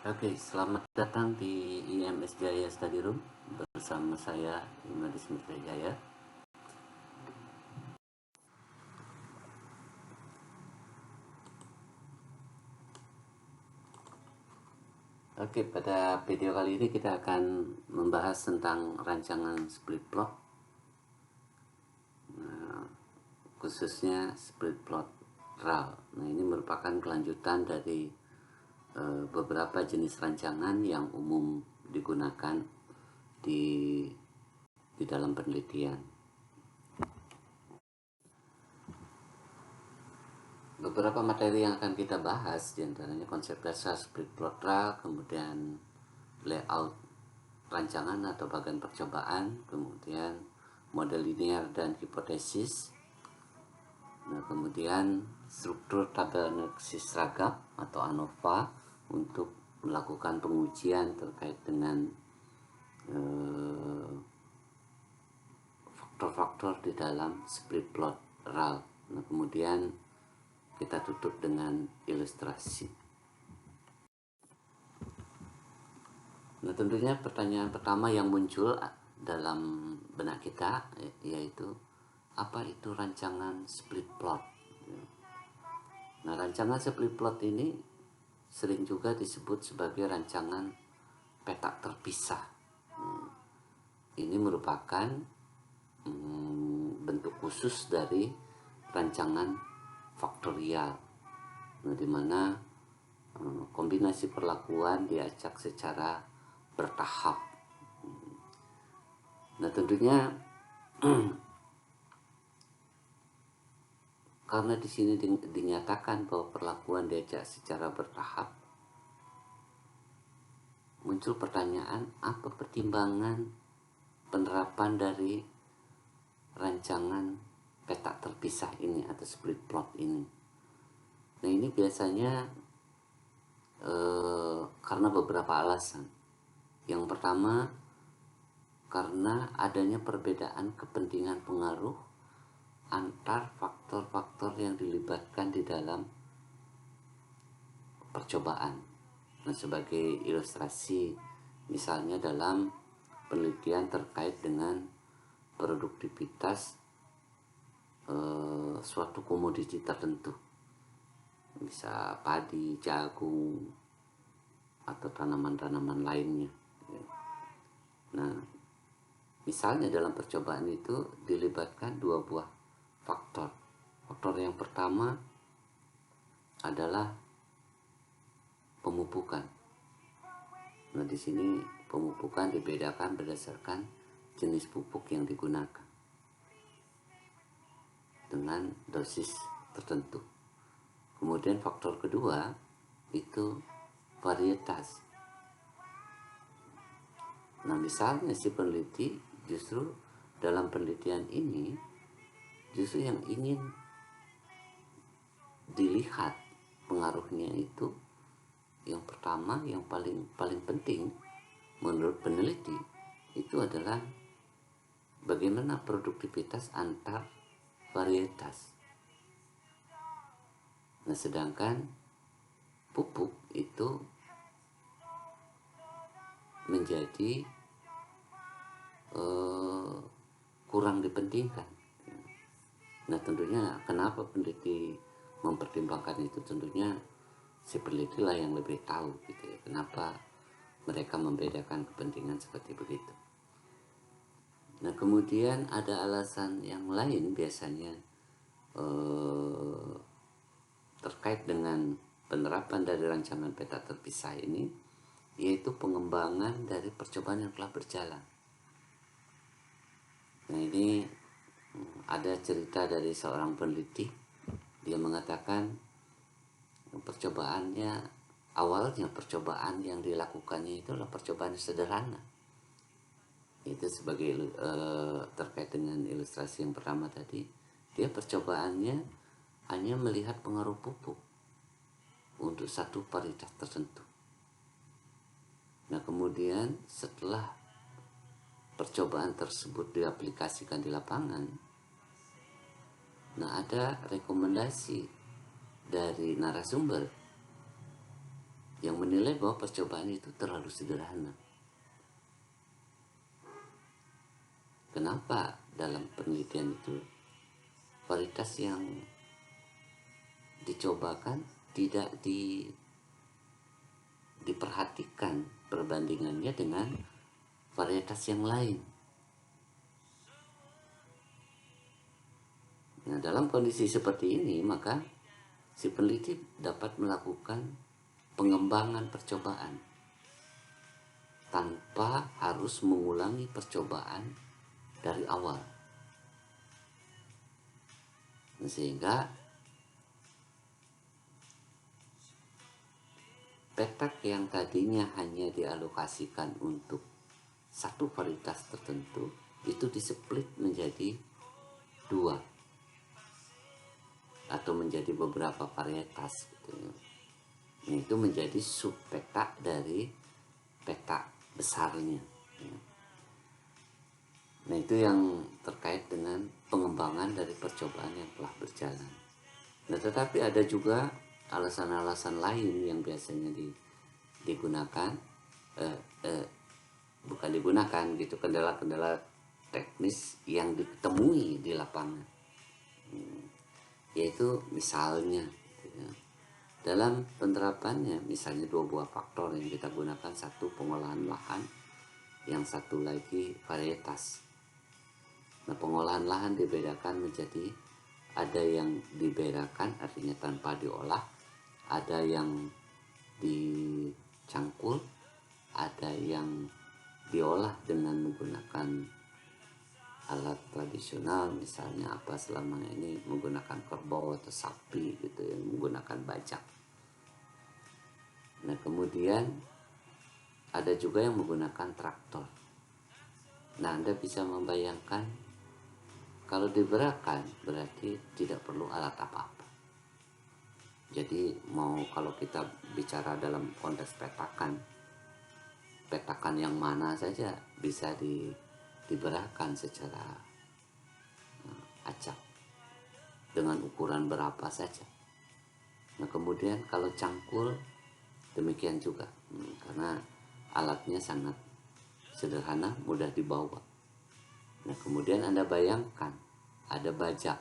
Oke, selamat datang di IMS Jaya Study Room bersama saya Imadis Mitra Jaya. Oke, pada video kali ini kita akan membahas tentang rancangan split plot, khususnya split plot RAL. Nah, ini merupakan kelanjutan dari beberapa jenis rancangan yang umum digunakan di dalam penelitian. Beberapa materi yang akan kita bahas diantaranya konsep dasar split plot RAL, kemudian layout rancangan atau bagian percobaan, kemudian model linear dan hipotesis. Nah, kemudian struktur tabel analisis seragam atau ANOVA untuk melakukan pengujian terkait dengan faktor-faktor di dalam split plot RAL. Nah, kemudian kita tutup dengan ilustrasi. Nah, tentunya pertanyaan pertama yang muncul dalam benak kita yaitu apa itu rancangan split plot. Nah, rancangan split plot ini sering juga disebut sebagai rancangan peta terpisah. Ini merupakan bentuk khusus dari rancangan faktorial, nah, di mana kombinasi perlakuan diacak secara bertahap. Nah, tentunya karena di sini dinyatakan bahwa perlakuan diacak secara bertahap, muncul pertanyaan apa pertimbangan penerapan dari rancangan peta terpisah ini atau split plot ini. Nah, ini biasanya karena beberapa alasan. Yang pertama, karena adanya perbedaan kepentingan pengaruh antar faktor-faktor yang dilibatkan di dalam percobaan. Nah, sebagai ilustrasi, misalnya dalam penelitian terkait dengan produktivitas suatu komoditi tertentu, bisa padi, jagung, atau tanaman-tanaman lainnya. Nah, misalnya dalam percobaan itu dilibatkan dua buah faktor. Faktor yang pertama adalah pemupukan. Nah, di sini pemupukan dibedakan berdasarkan jenis pupuk yang digunakan dengan dosis tertentu. Kemudian faktor kedua itu varietas. Nah, misalnya si peneliti justru dalam penelitian ini justru yang ingin dilihat pengaruhnya itu yang pertama, yang paling penting menurut peneliti itu adalah bagaimana produktivitas antar varietas. Nah, sedangkan pupuk itu menjadi kurang dipentingkan. Nah, tentunya kenapa peneliti mempertimbangkan itu, tentunya si peneliti lah yang lebih tahu gitu ya, kenapa mereka membedakan kepentingan seperti begitu. Nah, kemudian ada alasan yang lain biasanya terkait dengan penerapan dari rancangan peta terpisah ini, yaitu pengembangan dari percobaan yang telah berjalan. Nah, ini ada cerita dari seorang peneliti. Dia mengatakan awalnya percobaan yang dilakukannya itu adalah percobaan sederhana. Itu sebagai terkait dengan ilustrasi yang pertama tadi, dia percobaannya hanya melihat pengaruh pupuk untuk satu varietas tertentu. Nah, kemudian setelah percobaan tersebut diaplikasikan di lapangan, nah, ada rekomendasi dari narasumber yang menilai bahwa percobaan itu terlalu sederhana. Kenapa dalam penelitian itu varietas yang dicobakan tidak diperhatikan perbandingannya dengan varietas yang lain. Nah, dalam kondisi seperti ini, maka si peneliti dapat melakukan pengembangan percobaan tanpa harus mengulangi percobaan dari awal. Nah, sehingga petak yang tadinya hanya dialokasikan untuk satu varietas tertentu itu displit menjadi 2 atau menjadi beberapa varietas gitu. Nah, itu menjadi subpetak dari petak besarnya. Nah, itu yang terkait dengan pengembangan dari percobaan yang telah berjalan. Nah, tetapi ada juga alasan-alasan lain yang biasanya digunakan, bukan digunakan gitu, kendala-kendala teknis yang ditemui di lapangan. Yaitu misalnya dalam penerapannya, misalnya 2 buah faktor yang kita gunakan, satu pengolahan lahan, yang satu lagi varietas. Nah, pengolahan lahan dibedakan menjadi ada yang dibedakan artinya tanpa diolah, ada yang dicangkul, ada yang diolah dengan menggunakan alat tradisional, misalnya apa selama ini menggunakan kerbau atau sapi gitu, yang menggunakan bajak. Nah, kemudian ada juga yang menggunakan traktor. Nah, Anda bisa membayangkan kalau diberakan berarti tidak perlu alat apa-apa. Jadi kalau kita bicara dalam konteks petakan yang mana saja bisa diberakan secara acak dengan ukuran berapa saja. Nah, kemudian kalau cangkul demikian juga, karena alatnya sangat sederhana, mudah dibawa. Nah, kemudian Anda bayangkan ada bajak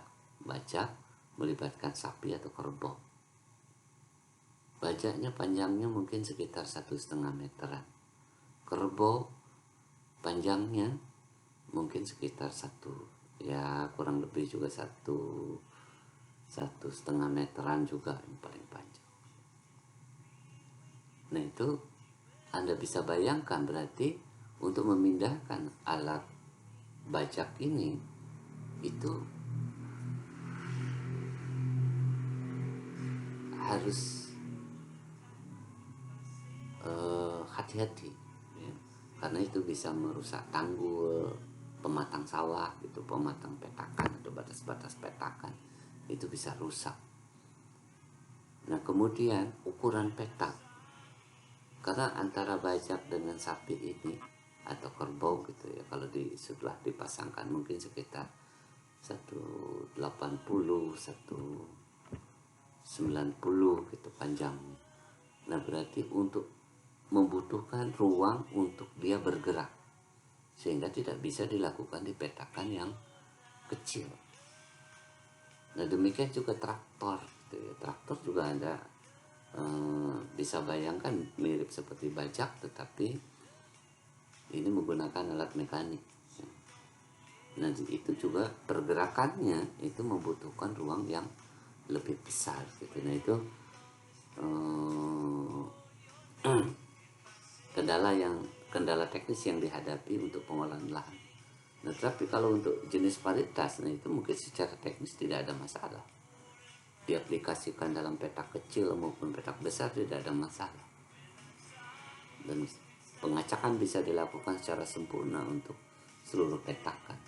melibatkan sapi atau kerbau. Bajaknya panjangnya mungkin sekitar 1,5 meteran. Kerbau panjangnya mungkin sekitar kurang lebih juga 1,5 meteran juga yang paling panjang. Nah, itu Anda bisa bayangkan berarti untuk memindahkan alat bajak ini itu harus hati-hati ya. Karena itu bisa merusak tanggul, pematang sawah gitu, pematang petakan atau batas-batas petakan itu bisa rusak. Nah, kemudian ukuran petak, karena antara bajak dengan sapi ini atau kerbau gitu ya, kalau setelah dipasangkan mungkin sekitar 180, 190 gitu panjangnya. Nah, berarti untuk membutuhkan ruang untuk dia bergerak, sehingga tidak bisa dilakukan di petakan yang kecil. Nah, demikian juga traktor gitu ya. Traktor juga ada bisa bayangkan mirip seperti bajak, tetapi ini menggunakan alat mekanik. Nah, itu juga pergerakannya itu membutuhkan ruang yang lebih besar gitu. Nah, itu kendala teknis yang dihadapi untuk pengolahan lahan. Nah, tapi kalau untuk jenis varietas, nah itu mungkin secara teknis tidak ada masalah. Diaplikasikan dalam petak kecil maupun petak besar tidak ada masalah. Dan pengacakan bisa dilakukan secara sempurna untuk seluruh petakan.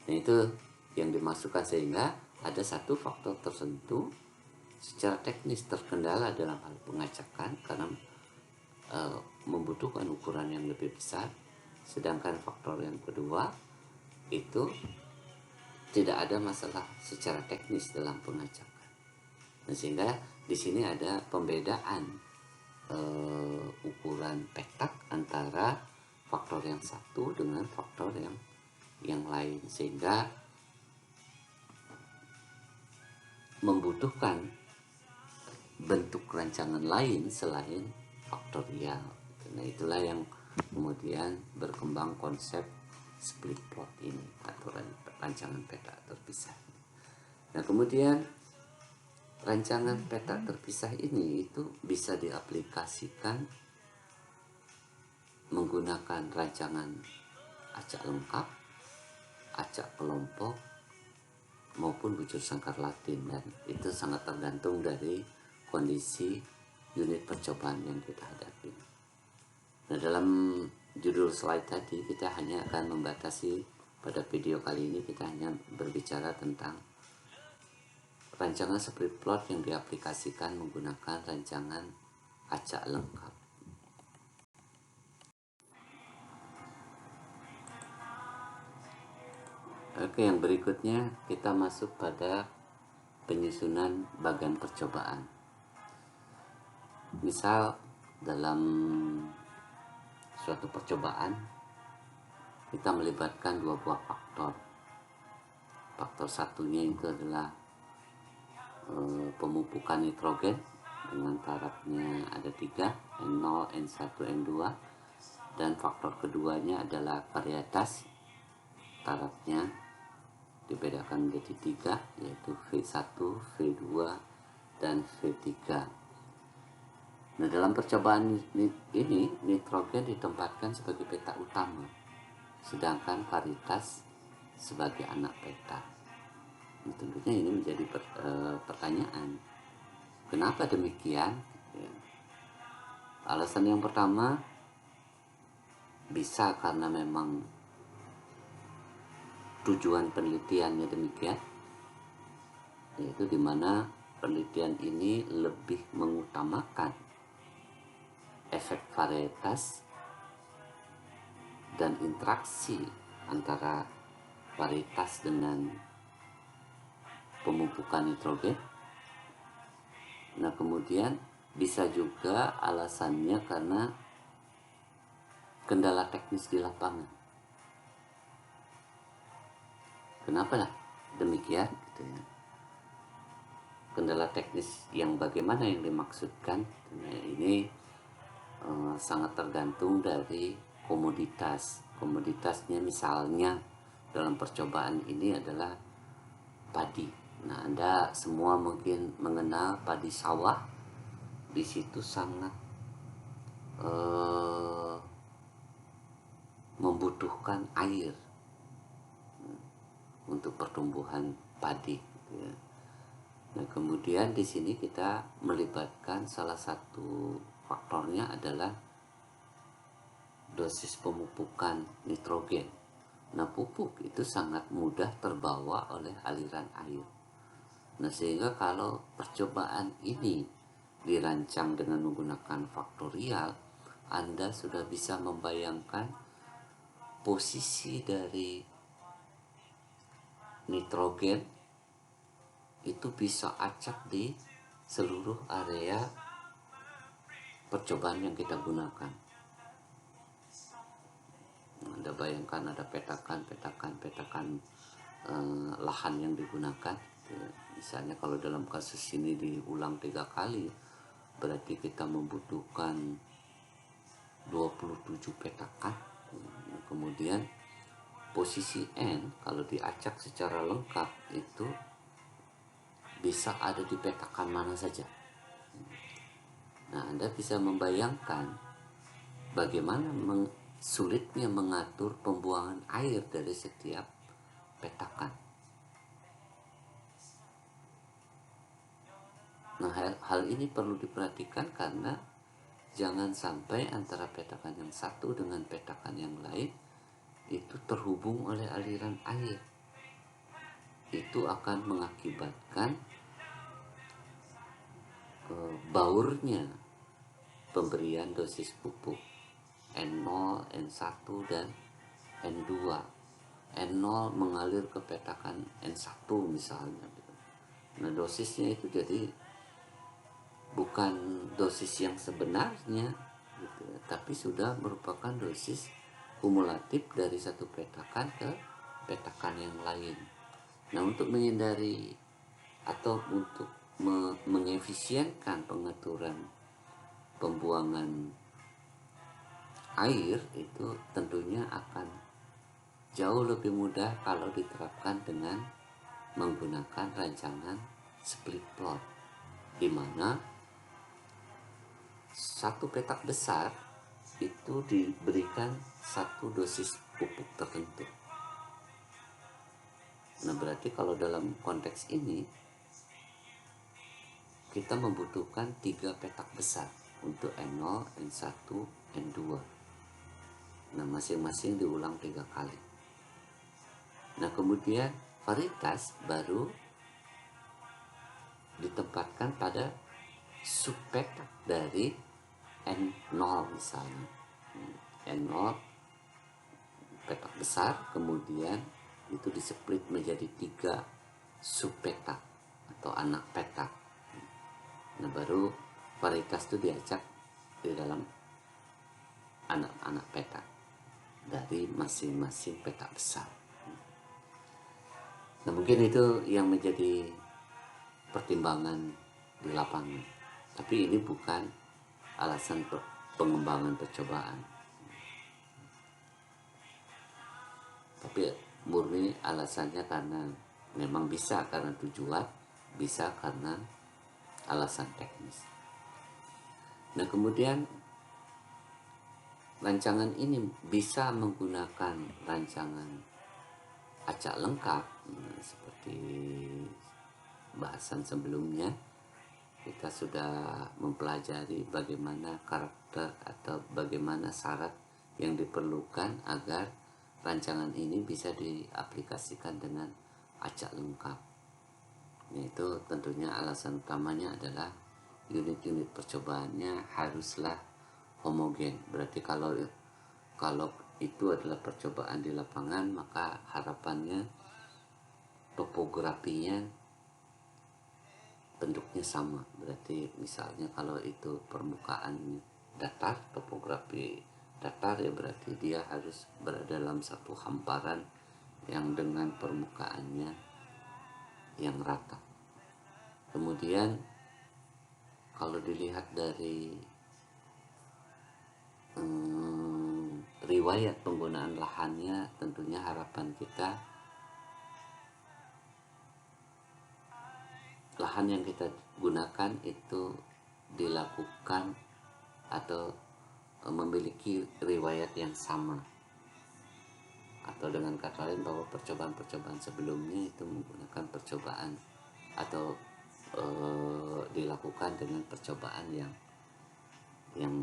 Nah, itu yang dimasukkan, sehingga ada satu faktor tertentu secara teknis terkendala dalam hal pengacakan karena membutuhkan ukuran yang lebih besar, sedangkan faktor yang kedua itu tidak ada masalah secara teknis dalam pengacakan. Nah, sehingga di sini ada pembedaan ukuran petak antara faktor yang satu dengan faktor yang lain, sehingga membutuhkan bentuk rancangan lain selain faktorial. Nah, itulah yang kemudian berkembang konsep split plot ini atau rancangan peta terpisah. Nah, kemudian rancangan peta terpisah ini itu bisa diaplikasikan menggunakan rancangan acak lengkap, acak kelompok, maupun bujur sangkar Latin, dan itu sangat tergantung dari kondisi unit percobaan yang kita hadapi. Nah, dalam judul slide tadi kita hanya akan membatasi, pada video kali ini kita hanya berbicara tentang rancangan split plot yang diaplikasikan menggunakan rancangan acak lengkap. Oke, yang berikutnya kita masuk pada penyusunan bagan percobaan. Misal dalam suatu percobaan kita melibatkan dua buah faktor. Faktor satunya itu adalah pemupukan nitrogen dengan tarafnya ada 3, N0, N1, N2, dan faktor keduanya adalah varietas, tarafnya dibedakan menjadi 3, yaitu V1, V2, dan V3. Nah, dalam percobaan ini nitrogen ditempatkan sebagai peta utama, sedangkan varietas sebagai anak peta. Nah, tentunya ini menjadi pertanyaan, kenapa demikian? Ya. Alasan yang pertama bisa karena memang tujuan penelitiannya demikian, yaitu dimana penelitian ini lebih mengutamakan efek varietas dan interaksi antara varietas dengan pemupukan nitrogen. Nah, kemudian bisa juga alasannya karena kendala teknis di lapangan. Kenapa lah demikian? Gitu ya. Kendala teknis yang bagaimana yang dimaksudkan? Nah, ini sangat tergantung dari komoditas. Komoditasnya misalnya dalam percobaan ini adalah padi. Nah, Anda semua mungkin mengenal padi sawah. Di situ sangat membutuhkan air untuk pertumbuhan padi. Ya. Nah, kemudian di sini kita melibatkan salah satu faktornya adalah dosis pemupukan nitrogen. Nah, pupuk itu sangat mudah terbawa oleh aliran air. Nah, sehingga kalau percobaan ini dirancang dengan menggunakan faktorial, Anda sudah bisa membayangkan posisi dari nitrogen itu bisa acak di seluruh area percobaan yang kita gunakan. Anda bayangkan ada petakan lahan yang digunakan. Misalnya kalau dalam kasus ini diulang 3 kali, berarti kita membutuhkan 27 petakan. Kemudian posisi N kalau diacak secara lengkap itu bisa ada di petakan mana saja. Nah, Anda bisa membayangkan bagaimana sulitnya mengatur pembuangan air dari setiap petakan. Nah, hal ini perlu diperhatikan karena jangan sampai antara petakan yang satu dengan petakan yang lain itu terhubung oleh aliran air. Itu akan mengakibatkan baurnya pemberian dosis pupuk N0, N1, dan N2. N0 mengalir ke petakan N1 misalnya. Nah, dosisnya itu jadi bukan dosis yang sebenarnya gitu, tapi sudah merupakan dosis kumulatif dari satu petakan ke petakan yang lain. Nah, untuk menghindari atau untuk mengefisienkan pengaturan pembuangan air itu tentunya akan jauh lebih mudah kalau diterapkan dengan menggunakan rancangan split plot, di mana satu petak besar itu diberikan satu dosis pupuk tertentu. Nah, berarti kalau dalam konteks ini kita membutuhkan 3 petak besar untuk N0, N1, N2. Nah, masing-masing diulang 3 kali. Nah, kemudian varietas baru ditempatkan pada subpetak dari N0 misalnya. N0 petak besar, kemudian itu displit menjadi 3 subpetak atau anak petak. Nah, baru varietas itu diacak di dalam anak-anak petak dari masing-masing petak besar. Nah, mungkin itu yang menjadi pertimbangan di lapangan. Tapi ini bukan alasan pengembangan percobaan. Tapi murni alasannya karena memang bisa karena tujuan, bisa karena alasan teknis. Nah, kemudian rancangan ini bisa menggunakan rancangan acak lengkap, seperti bahasan sebelumnya kita sudah mempelajari bagaimana karakter atau bagaimana syarat yang diperlukan agar rancangan ini bisa diaplikasikan dengan acak lengkap. Yaitu tentunya alasan utamanya adalah unit-unit percobaannya haruslah homogen. Berarti kalau itu adalah percobaan di lapangan, maka harapannya topografinya bentuknya sama. Berarti misalnya kalau itu permukaan datar, topografi datar, ya berarti dia harus berada dalam satu hamparan yang dengan permukaannya yang rata. Kemudian kalau dilihat dari riwayat penggunaan lahannya, tentunya harapan kita lahan yang kita gunakan itu dilakukan atau memiliki riwayat yang sama, atau dengan kata lain bahwa percobaan-percobaan sebelumnya itu menggunakan percobaan atau dilakukan dengan percobaan yang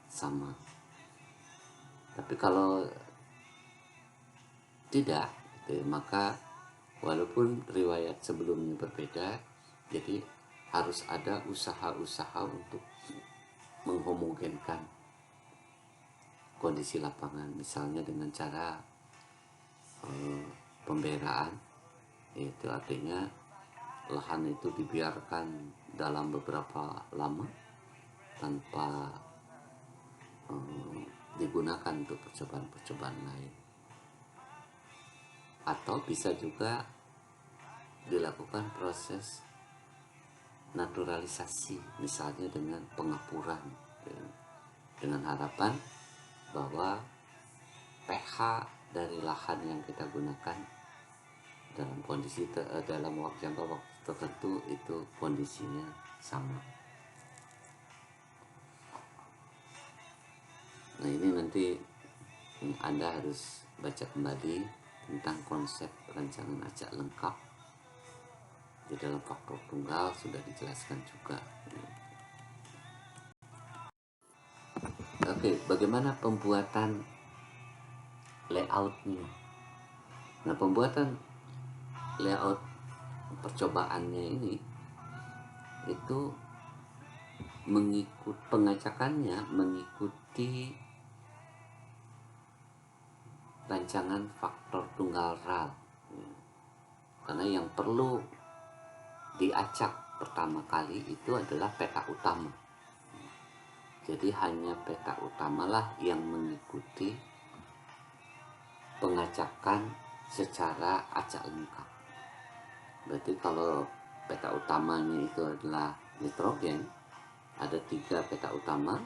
sama. Tapi kalau tidak, gitu, maka walaupun riwayat sebelumnya berbeda, jadi harus ada usaha-usaha untuk menghomogenkan kondisi lapangan, misalnya dengan cara pemberaan, yaitu artinya lahan itu dibiarkan dalam beberapa lama tanpa digunakan untuk percobaan-percobaan lain. Atau bisa juga dilakukan proses naturalisasi, misalnya dengan pengapuran, dengan harapan bahwa pH dari lahan yang kita gunakan dalam kondisi dalam jangka waktu tertentu itu kondisinya sama. Nah, ini nanti Anda harus baca kembali tentang konsep rancangan acak lengkap. Di dalam faktor tunggal sudah dijelaskan juga. Oke, bagaimana pembuatan layoutnya? Nah, pembuatan layout percobaannya ini itu pengacakannya mengikuti rancangan faktor tunggal RAL, karena yang perlu diacak pertama kali itu adalah peta utama. Jadi hanya peta utamalah yang mengikuti pengacakan secara acak lengkap. Berarti kalau peta utamanya itu adalah nitrogen, ada 3 peta utama,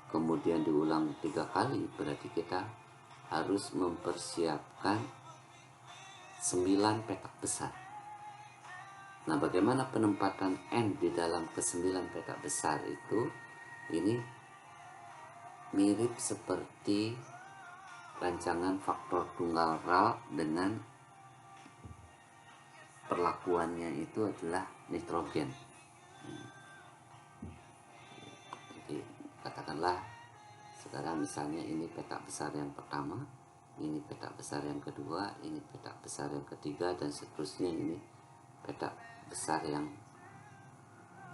kemudian diulang 3 kali, berarti kita harus mempersiapkan 9 petak besar. Nah, bagaimana penempatan N di dalam ke-9 petak besar itu? Ini mirip seperti rancangan faktor tunggal RAL dengan perlakuannya itu adalah nitrogen. Jadi katakanlah sekarang misalnya ini petak besar yang pertama, ini petak besar yang kedua, ini petak besar yang ketiga, dan seterusnya ini petak besar yang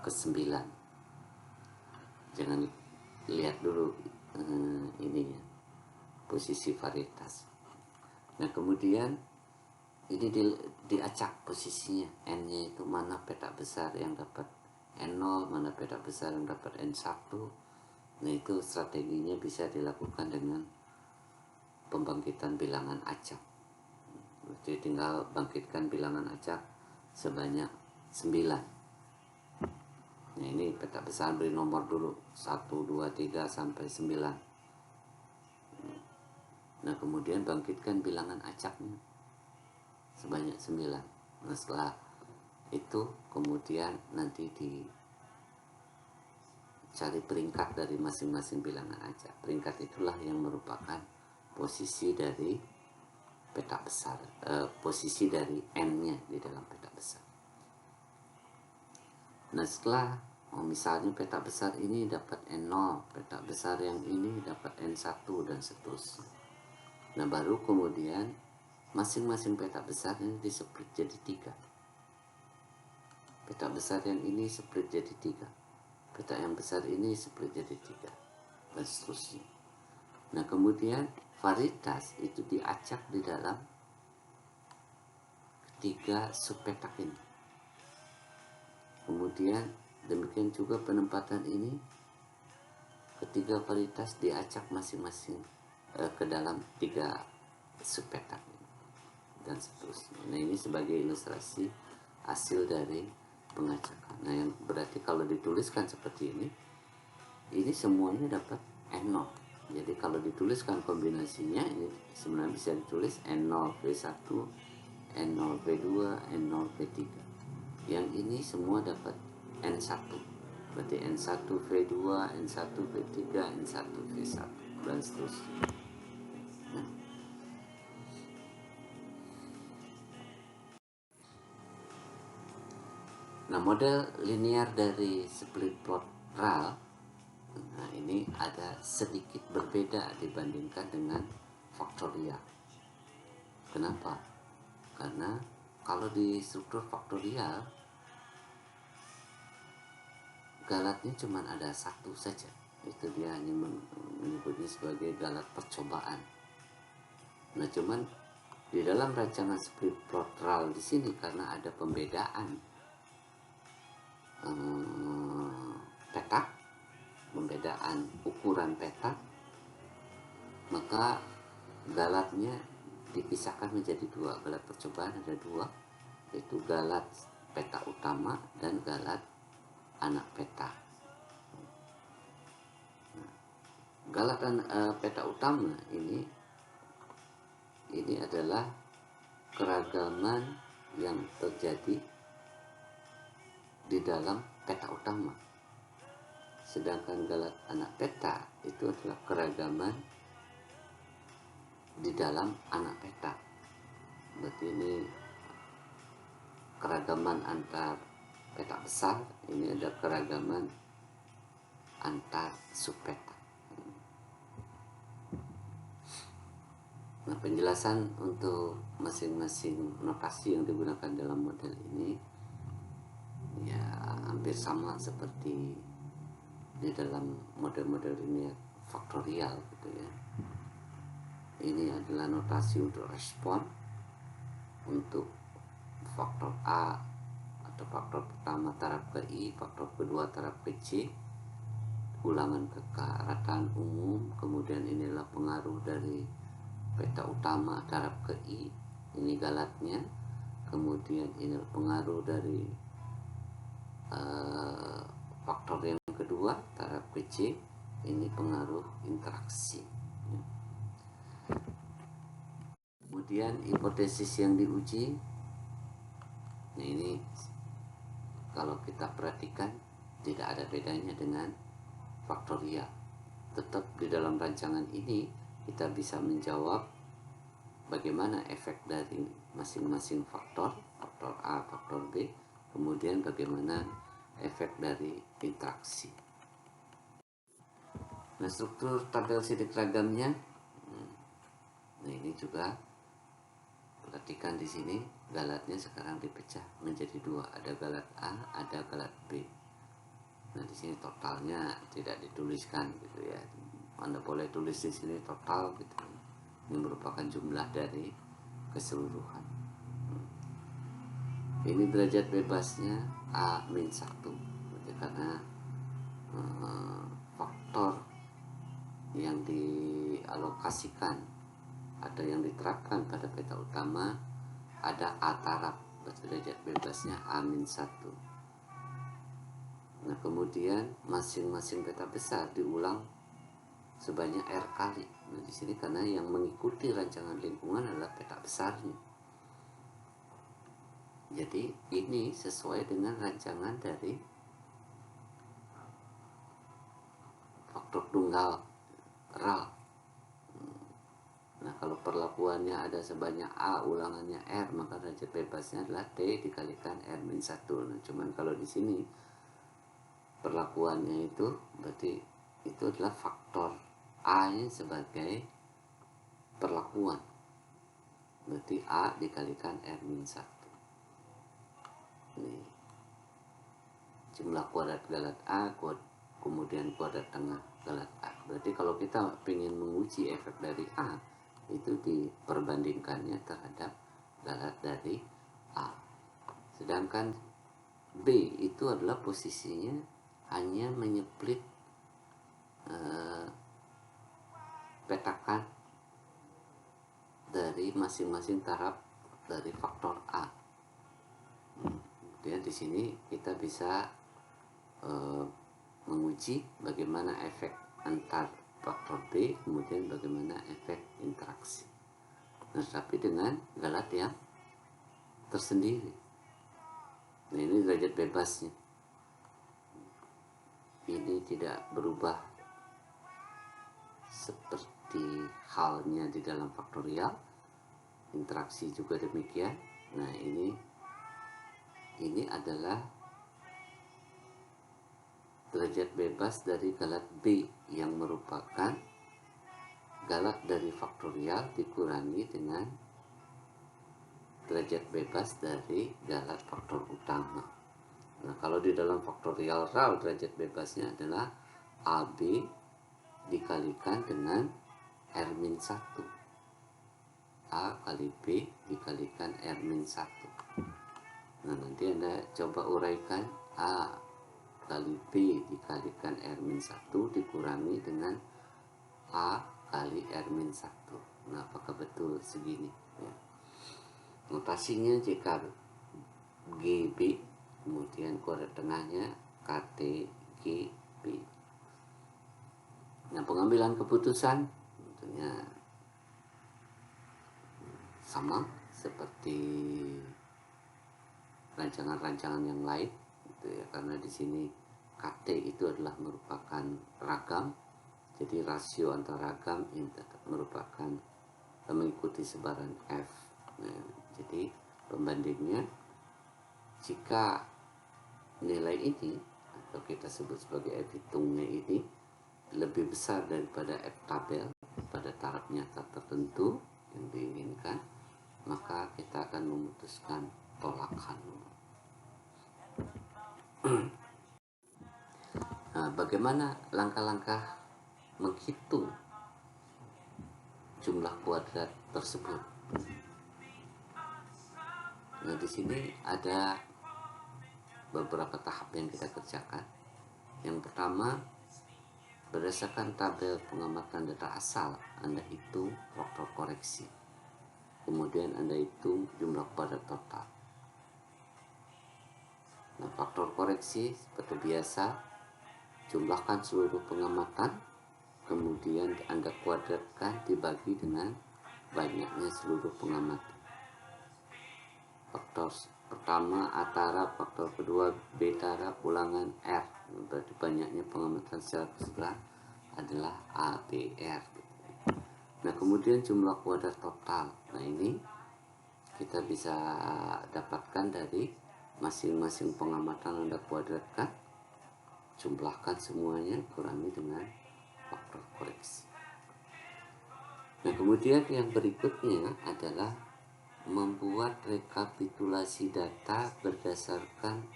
ke-9. Jangan lihat dulu ini ya, posisi varietas. Nah, kemudian ini diacak posisinya, N-nya itu mana petak besar yang dapat N0, mana petak besar yang dapat N1. Nah, itu strateginya bisa dilakukan dengan pembangkitan bilangan acak. Jadi tinggal bangkitkan bilangan acak sebanyak 9. Nah, ini petak besar beri nomor dulu 1, 2, 3 sampai 9. Nah, kemudian bangkitkan bilangan acaknya sebanyak 9. Nah, setelah itu kemudian nanti dicari peringkat dari masing-masing bilangan acak. Peringkat itulah yang merupakan posisi dari petak besar, posisi dari N-nya di dalam petak besar. Nah, setelah misalnya petak besar ini dapat N0, petak besar yang ini dapat N1, dan seterusnya. Nah, baru kemudian masing-masing petak besar ini di-split jadi 3. Petak besar yang ini split jadi 3. Petak yang besar ini split jadi 3, dan seterusnya. Nah, kemudian varietas itu diacak di dalam 3 subpetak ini. Kemudian demikian juga penempatan ini, ketiga varietas diacak masing-masing ke dalam 3 subpetak ini, dan seterusnya. Nah, ini sebagai ilustrasi hasil dari pengacakan. Nah, yang berarti kalau dituliskan seperti ini semuanya dapat N0. Jadi kalau dituliskan kombinasinya ini sebenarnya bisa ditulis N0V1, N0V2, N0V3. Yang ini semua dapat N1. Berarti N1V2, N1V3, N1V1, dan seterusnya. Nah, model linear dari split plot RAL, nah ini ada sedikit berbeda dibandingkan dengan faktorial. Kenapa? Karena kalau di struktur faktorial, galatnya cuma ada 1 saja. Itu dia hanya menyebutnya sebagai galat percobaan. Nah, cuman di dalam rancangan split plot RAL di sini karena ada pembedaan petak, pembedaan ukuran petak, maka galatnya dipisahkan menjadi 2. Galat percobaan ada 2, yaitu galat peta utama dan galat anak peta. Galat peta utama ini adalah keragaman yang terjadi di dalam peta utama. Sedangkan galat anak peta itu adalah keragaman di dalam anak peta. Berarti ini keragaman antar peta besar, ini ada keragaman antar subpeta. Nah, penjelasan untuk masing-masing notasi yang digunakan dalam model ini ya hampir sama seperti di dalam model-model linear faktorial gitu ya. Ini adalah notasi untuk respon untuk faktor A atau faktor pertama taraf ke I, faktor kedua taraf ke C, ulangan kekerataan umum, kemudian inilah pengaruh dari peta utama taraf ke I, ini galatnya, kemudian ini pengaruh dari faktor yang kedua taraf ke C, ini pengaruh interaksi. Kemudian hipotesis yang diuji, nah ini kalau kita perhatikan tidak ada bedanya dengan faktorial. Tetap di dalam rancangan ini kita bisa menjawab bagaimana efek dari masing-masing faktor, faktor A, faktor B, kemudian bagaimana efek dari interaksi. Nah, struktur tabel sidik ragamnya, nah ini juga perhatikan di sini galatnya sekarang dipecah menjadi dua, ada galat A, ada galat B. Nah di sini totalnya tidak dituliskan gitu ya. Anda boleh tulis di sini total gitu. Ini merupakan jumlah dari keseluruhan. Ini derajat bebasnya A-1 gitu, karena faktor yang dialokasikan atau yang diterapkan pada peta utama ada A taraf, derajat bebasnya A-1. Nah kemudian masing-masing peta besar diulang sebanyak R kali. Nah di sini karena yang mengikuti rancangan lingkungan adalah peta besarnya. Jadi ini sesuai dengan rancangan dari faktor tunggal RAL. Nah kalau perlakuannya ada sebanyak A, ulangannya R, maka derajat bebasnya adalah T dikalikan R-1. Nah cuman kalau di sini perlakuannya itu berarti itu adalah faktor A-nya sebagai perlakuan, berarti A dikalikan R-1. Ini jumlah kuadrat galat A, kemudian kuadrat tengah galat A. Berarti kalau kita ingin menguji efek dari A, itu diperbandingkannya terhadap galat dari A. Sedangkan B itu adalah posisinya hanya menyeplit petakan dari masing-masing taraf dari faktor A. Kemudian di sini kita bisa menguji bagaimana efek antar faktor B, kemudian bagaimana efek interaksi. Nah, tapi dengan galat yang tersendiri. Nah, ini derajat bebasnya. Ini tidak berubah seperti halnya di dalam faktorial. Interaksi juga demikian. Nah, ini adalah derajat bebas dari galat B yang merupakan galat dari faktorial dikurangi dengan derajat bebas dari galat faktor utama. Nah, kalau di dalam faktorial RAL derajat bebasnya adalah AB dikalikan dengan R-1. A kali B dikalikan R-1. Nah, nanti Anda coba uraikan A kali B dikalikan R-1 dikurangi dengan A kali R-1. Nah, apakah betul segini? Ya. Notasinya jika GB, kemudian kuadrat tengahnya KTGB. Nah, pengambilan keputusan tentunya sama seperti rancangan-rancangan yang lain, gitu ya, karena di sini KT itu adalah merupakan ragam, jadi rasio antara ragam ini tetap merupakan mengikuti sebaran F. Nah, jadi pembandingnya jika nilai ini atau kita sebut sebagai F hitungnya ini lebih besar daripada F tabel pada taraf nyata tertentu yang diinginkan, maka kita akan memutuskan tolakan. Nah, bagaimana langkah-langkah menghitung jumlah kuadrat tersebut? Nah, di sini ada beberapa tahap yang kita kerjakan. Yang pertama, berdasarkan tabel pengamatan data asal, Anda hitung faktor koreksi. Kemudian Anda hitung jumlah kuadrat total. Nah, faktor koreksi seperti biasa, jumlahkan seluruh pengamatan, kemudian Anda kuadratkan dibagi dengan banyaknya seluruh pengamatan. Faktor pertama A taraf, faktor kedua B taraf, ulangan R. Berarti banyaknya pengamatan secara keseluruhan adalah ABR. Nah, kemudian jumlah kuadrat total. Nah, ini kita bisa dapatkan dari masing-masing pengamatan Anda kuadratkan, jumlahkan semuanya, kurangi dengan faktor koreksi. Nah, kemudian yang berikutnya adalah membuat rekapitulasi data berdasarkan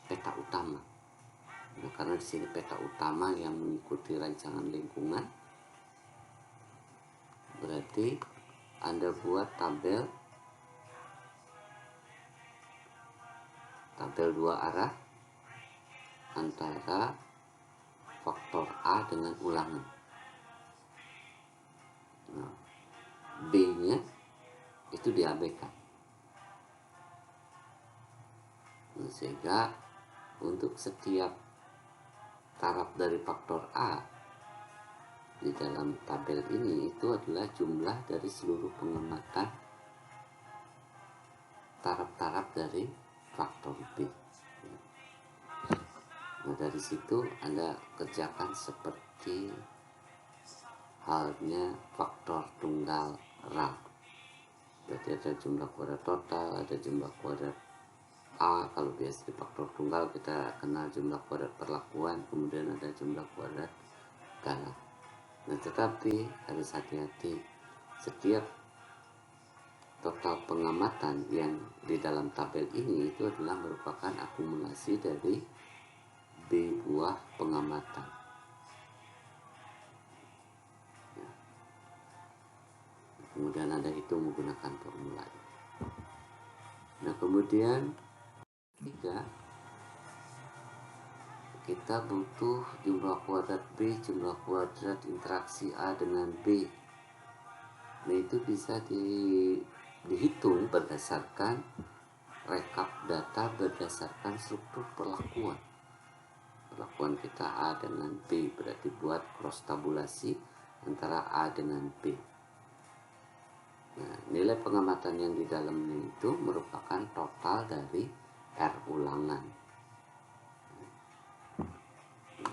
peta utama. Nah, karena di sini peta utama yang mengikuti rancangan lingkungan, berarti Anda buat tabel 2 arah antara faktor A dengan ulangan. Nah, B-nya itu diabaikan. Nah, sehingga untuk setiap taraf dari faktor A di dalam tabel ini itu adalah jumlah dari seluruh pengamatan taraf-taraf dari faktor B. Nah, dari situ Anda kerjakan seperti halnya faktor tunggal RA. Berarti ada jumlah kuadrat total, ada jumlah kuadrat A. Kalau biasa di faktor tunggal kita kenal jumlah kuadrat perlakuan, kemudian ada jumlah kuadrat galah. Nah, tetapi harus hati-hati, setiap total pengamatan yang di dalam tabel ini itu adalah merupakan akumulasi dari B buah pengamatan. Ya. Kemudian Anda hitung menggunakan formula. Nah, kemudian ketiga, kita butuh jumlah kuadrat B, jumlah kuadrat interaksi A dengan B. Nah, itu bisa dihitung berdasarkan rekap data berdasarkan struktur perlakuan. Perlakuan kita A dengan B, berarti buat cross tabulasi antara A dengan B. Nah, nilai pengamatan yang di dalamnya itu merupakan total dari R ulangan.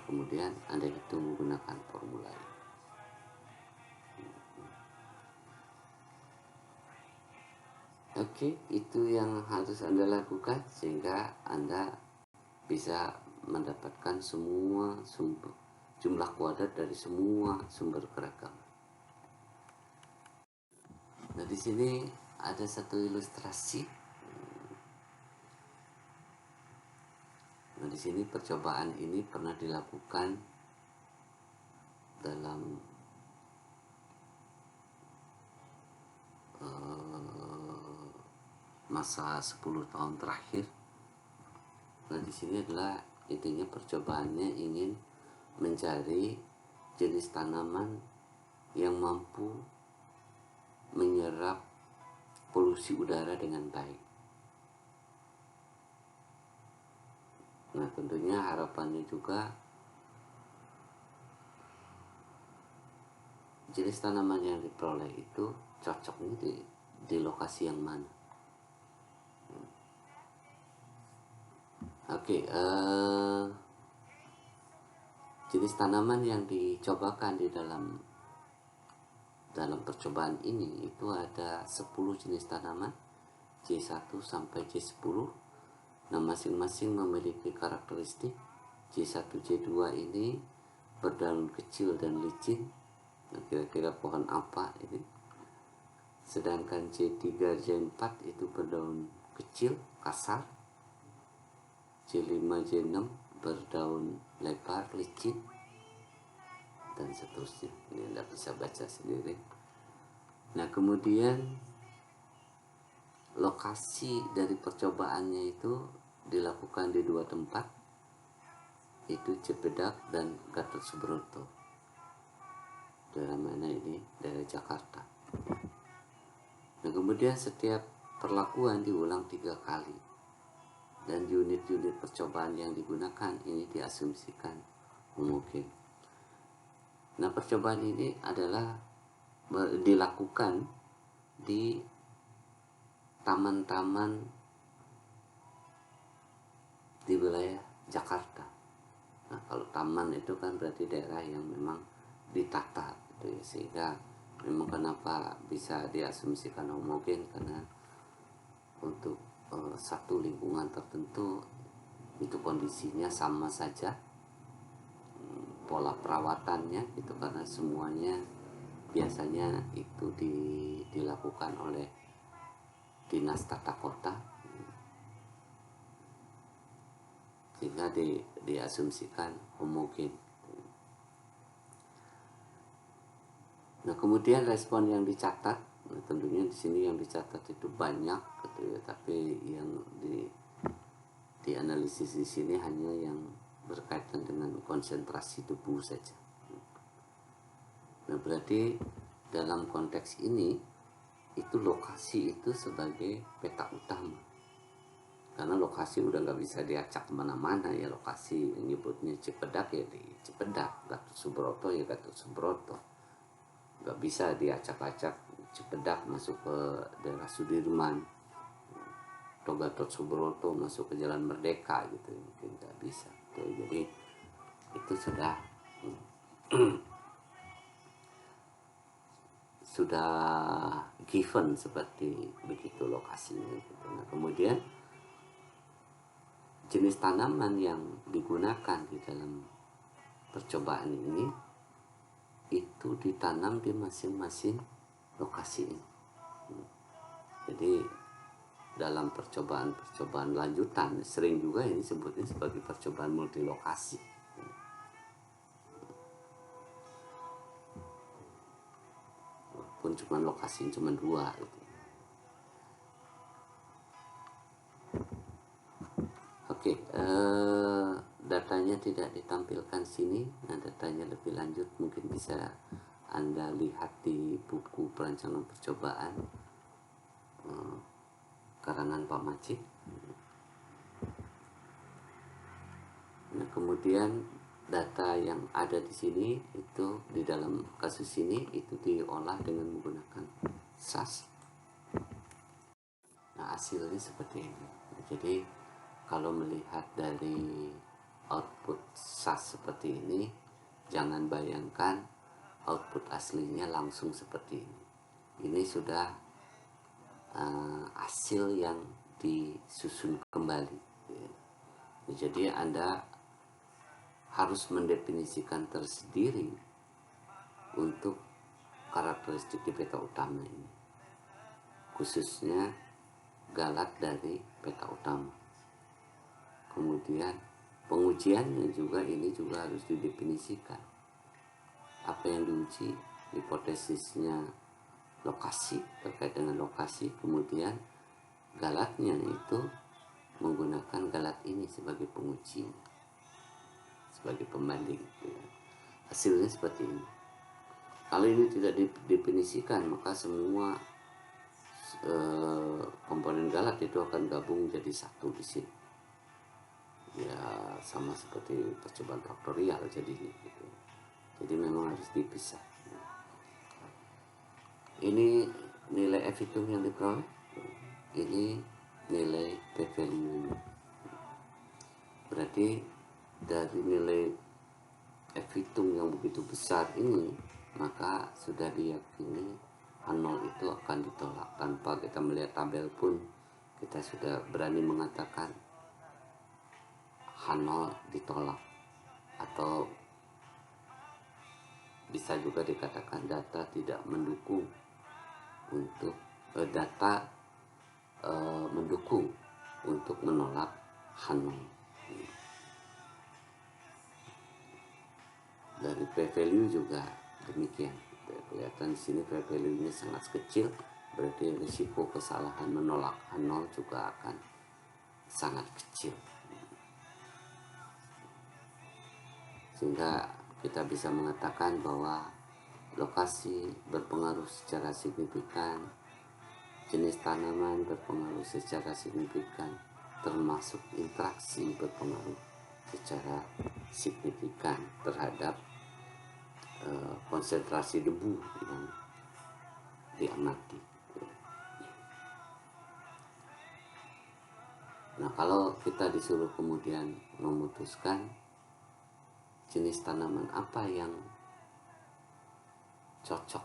Kemudian Anda hitung menggunakan formula ini. Oke, itu yang harus Anda lakukan sehingga Anda bisa mendapatkan semua jumlah kuadrat dari semua sumber keragaman. Nah, di sini ada satu ilustrasi. Nah, di sini percobaan ini pernah dilakukan dalam masa 10 tahun terakhir. Nah, di sini adalah intinya percobaannya ingin mencari jenis tanaman yang mampu menyerap polusi udara dengan baik. Nah, tentunya harapannya juga jenis tanaman yang diperoleh itu cocoknya di lokasi yang mana. Oke, jenis tanaman yang dicobakan di dalam percobaan ini itu ada 10 jenis tanaman C1 sampai C10. Nah, masing-masing memiliki karakteristik. C1, C2 ini berdaun kecil dan licin. Nah, kira-kira pohon apa ini? Sedangkan C3, C4 itu berdaun kecil, kasar. C5, C6 berdaun lebar, licin, dan seterusnya. Ini Anda bisa baca sendiri. Nah, kemudian lokasi dari percobaannya itu dilakukan di dua tempat, itu Cipedak dan Gatot Subroto. Daerah mana ini? Daerah Jakarta. Nah, kemudian setiap perlakuan diulang 3 kali. Dan unit-unit percobaan yang digunakan ini diasumsikan homogen. Nah, percobaan ini adalah dilakukan di taman-taman di wilayah Jakarta. Nah, kalau taman itu kan berarti daerah yang memang ditata gitu ya, sehingga memang kenapa bisa diasumsikan homogen, karena untuk satu lingkungan tertentu itu kondisinya sama saja, pola perawatannya itu, karena semuanya biasanya itu dilakukan oleh dinas tata kota, sehingga diasumsikan homogen. Nah, kemudian respon yang dicatat, nah, tentunya di sini yang dicatat itu banyak gitu ya, tapi yang dianalisis di sini hanya yang berkaitan dengan konsentrasi debu saja. Nah, berarti dalam konteks ini itu lokasi itu sebagai peta utama, karena lokasi udah nggak bisa diacak kemana-mana ya. Lokasi nyebutnya Cipedak ya di Cipedak, Gatot Subroto ya Gatot Subroto, nggak bisa diacak-acak Cipedak masuk ke daerah Sudirman atau Gatot Subroto masuk ke Jalan Merdeka gitu, mungkin nggak bisa tuh. Jadi itu sudah given seperti begitu lokasinya gitu. Nah, kemudian jenis tanaman yang digunakan di dalam percobaan ini itu ditanam di masing-masing lokasi ini. Jadi dalam percobaan lanjutan sering juga ini sebutnya sebagai percobaan multilokasi. Walaupun cuma lokasi cuma 2 gitu. Oke, datanya tidak ditampilkan sini. Nah, datanya lebih lanjut mungkin bisa Anda lihat di buku perancangan percobaan karangan Pak Macik. Nah, kemudian data yang ada di sini itu di dalam kasus ini itu diolah dengan menggunakan SAS. Nah, hasilnya seperti ini. Jadi kalau melihat dari output SAS seperti ini, jangan bayangkan output aslinya langsung seperti ini. Ini sudah hasil yang disusun kembali. Jadi Anda harus mendefinisikan tersendiri untuk karakteristik di peta utama ini, khususnya galat dari peta utama. Kemudian pengujiannya juga ini juga harus didefinisikan. Apa yang diuji, hipotesisnya lokasi, terkait dengan lokasi, kemudian galatnya itu menggunakan galat ini sebagai penguji, sebagai pembanding. Hasilnya seperti ini. Kalau ini tidak didefinisikan, maka semua komponen galat itu akan gabung jadi satu di sini. Ya sama seperti percobaan faktorial jadinya gitu. Jadi memang harus dipisah. Ini nilai F hitung yang diperoleh, ini nilai P value. Berarti dari nilai F hitung yang begitu besar ini, maka sudah diyakini H0 itu akan ditolak. Tanpa kita melihat tabel pun kita sudah berani mengatakan H0 ditolak. Atau bisa juga dikatakan data tidak mendukung untuk mendukung untuk menolak H0. Dari P value juga demikian. Kelihatan di sini P value-nya sangat kecil, berarti risiko kesalahan menolak H0 juga akan sangat kecil, sehingga kita bisa mengatakan bahwa lokasi berpengaruh secara signifikan, jenis tanaman berpengaruh secara signifikan, termasuk interaksi berpengaruh secara signifikan terhadap konsentrasi debu yang diamati. Nah, kalau kita disuruh kemudian memutuskan jenis tanaman apa yang cocok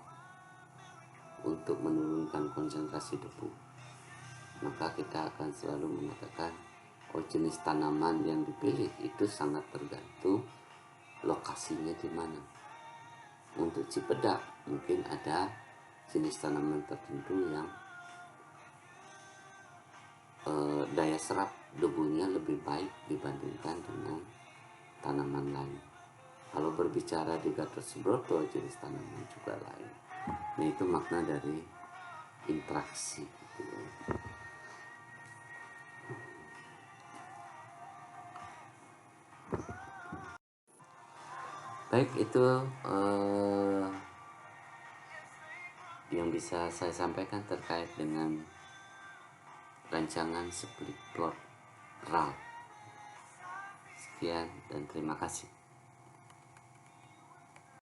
untuk menurunkan konsentrasi debu, maka kita akan selalu mengatakan, oh, jenis tanaman yang dipilih itu sangat tergantung lokasinya di mana. Untuk Cipedak mungkin ada jenis tanaman tertentu yang daya serap debunya lebih baik dibandingkan dengan tanaman lain. Kalau berbicara di Gatot Subroto, jenis tanaman juga lain. Nah, itu makna dari interaksi gitu ya. Baik, itu yang bisa saya sampaikan terkait dengan rancangan split plot RAL. Sekian dan terima kasih.